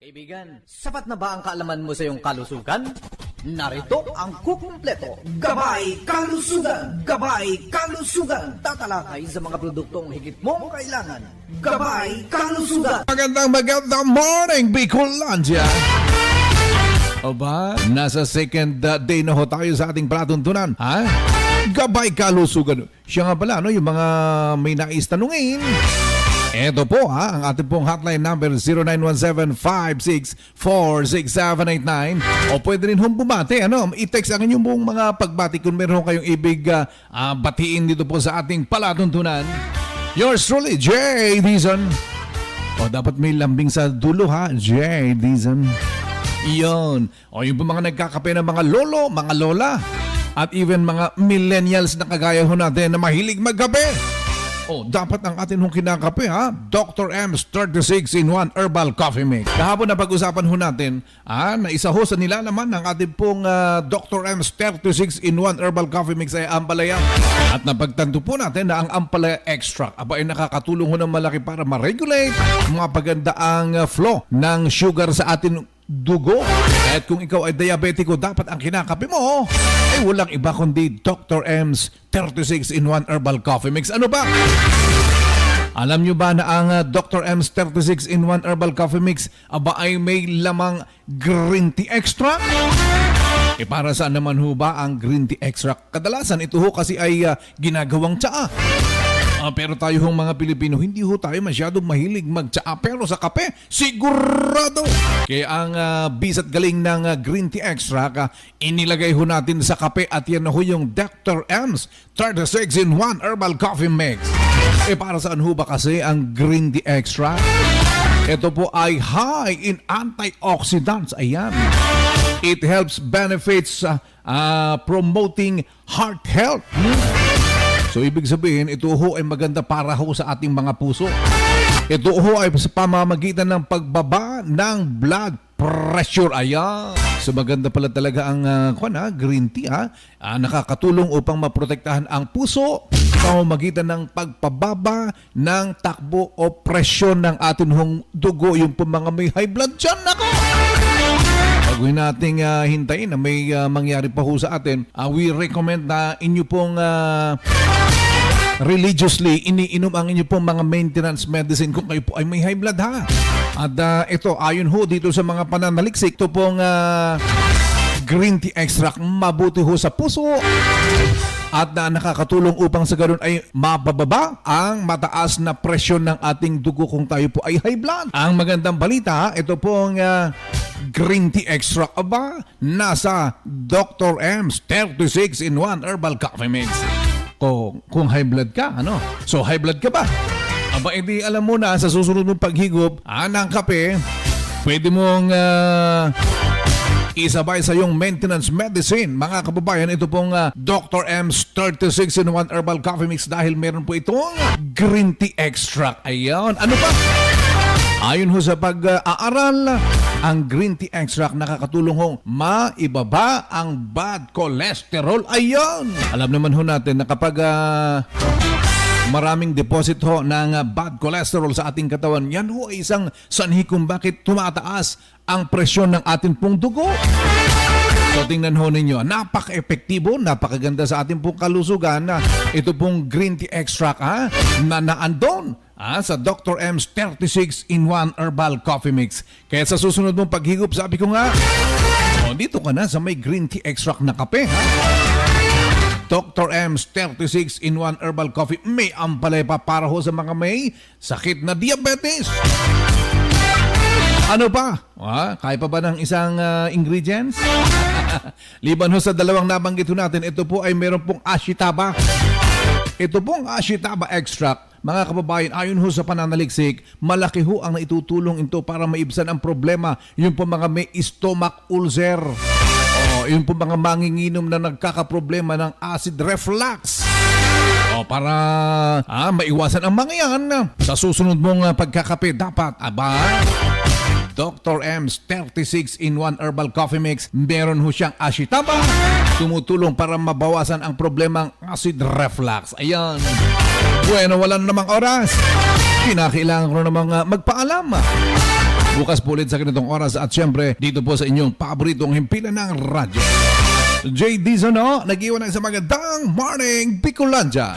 Kaibigan, sapat na ba ang kaalaman mo sa iyong kalusugan? Narito ang kukumpleto. Gabay Kalusugan! Gabay Kalusugan! Tatalakay sa mga produktong higit mong kailangan. Gabay Kalusugan! Magandang morning, Bicolandia! O ba, nasa second day na ho tayo sa ating palatuntunan, ha? Gabay Kalusugan. Siya nga pala, no, yung mga may nais tanungin. Ito po ha, ang ating pong hotline number 0917-564-6789 o pwede rin hong bumati, i-text ang inyong buong mga pagbati kung meron kayong ibig batiin dito po sa ating palatuntunan. Yours truly, Jay Dizon. O dapat may lambing sa dulo ha, Jay Dizon. Iyon. O yung po mga nagkakape ng mga lolo, mga lola at even mga millennials na kagaya ho natin na mahilig magkape. Oh, dapat ang atin hong kinakape ha, Dr. M's 36-in-1 Herbal Coffee Mix. Kahapon na pag-usapan ho natin na isa ho sa nilalaman ng ating pong Dr. M's 36-in-1 Herbal Coffee Mix ay ampalaya. At napagtanto po natin na ang ampalaya extract ay nakakatulong ho ng malaki para ma-regulate mapaganda ang flow ng sugar sa atin dugo. At kung ikaw ay diabetiko, dapat ang kinakape mo ay walang iba kundi Dr. M's 36-in-1 Herbal Coffee Mix. Ano ba? Alam nyo ba na ang Dr. M's 36-in-1 Herbal Coffee Mix ay may lamang green tea extract? Para saan naman ho ba ang green tea extract? Kadalasan ito ho kasi ay ginagawang tsaa. Pero tayo hong mga Pilipino, hindi ho tayo masyadong mahilig magtsaa. Pero sa kape, sigurado! Kaya ang bisat galing ng green tea extract, inilagay ho natin sa kape at yan ho yung Dr. M's 36-in-1 Herbal Coffee Mix. Para saan ho ba kasi ang green tea extract? Ito po ay high in antioxidants. Ayan. It helps benefits promoting heart health. So, ibig sabihin, ito ho ay maganda para ho sa ating mga puso. Ito ho ay sa pamamagitan ng pagbaba ng blood pressure. Ayan. So, maganda pala talaga ang green tea. Nakakatulong upang maprotektahan ang puso sa pamamagitan ng pagpababa ng takbo o presyon ng ating hong dugo. Yung po mga may high blood dyan. Nako! Baguhin nating hintayin na may mangyari pa ho sa atin. We recommend na inyo pong religiously iniinom ang inyo pong mga maintenance medicine kung kayo po ay may high blood ha. At ito, ayon ho dito sa mga pananaliksik, ito pong green tea extract mabuti ho sa puso at nakakatulong upang sa ganun ay mabababa ang mataas na presyon ng ating dugo kung tayo po ay high blood. Ang magandang balita, ito pong green tea extract nasa Dr. M's 36-in-1 Herbal Coffee Mix. Kung high blood ka, So high blood ka ba? Edi alam mo na sa susunod mong paghigop ng kape, pwede mong isabay sa yung maintenance medicine. Mga kababayan, ito pong Dr. M's 36-in-1 Herbal Coffee Mix dahil meron po itong green tea extract. Ayan. Ano pa? Ayon ho sa pag-aaral, ang green tea extract nakakatulong hong maibaba ang bad cholesterol. Ayan! Alam naman ho natin na kapag maraming deposit ho ng bad cholesterol sa ating katawan, yan ho ay isang sanhi kung bakit tumataas ang presyon ng ating pong dugo. So tingnan ho ninyo, napaka-epektibo, napakaganda sa ating pong kalusugan na ito pong green tea extract na naandon sa Dr. M's 36-in-1 Herbal Coffee Mix. Kaya sa susunod mong paghigop, sabi ko nga, dito ka na sa may green tea extract na kape Dr. M's 36-in-1 Herbal Coffee. May ampalaya pa para ho sa mga may sakit na diabetes. Ano pa? Kaya pa ba ng isang ingredients? Liban ho sa dalawang nabanggit ho natin, ito po ay meron pong ashitaba. Ito pong ashitaba extract, mga kababayan, ayon ho sa pananaliksik, malaki ho ang naitutulong ito para maibsan ang problema. Yung po mga may stomach ulcer. Yung po mga manginginom na nagkakaproblema ng acid reflux. Para maiwasan ang mga yan. Sa susunod mong pagkakape, dapat, Dr. M's 36-in-1 Herbal Coffee Mix, meron ho siyang ashitaba, tumutulong para mabawasan ang problemang acid reflux. Ayan. Bueno, wala na namang oras. Kinakailangan ko namang magpaalam. Bukas po ulit sa ganitong oras at syempre dito po sa inyong paboritong himpilan ng radyo. JD Zono, nag-iwan ng sa magandang morning, Bicolandia.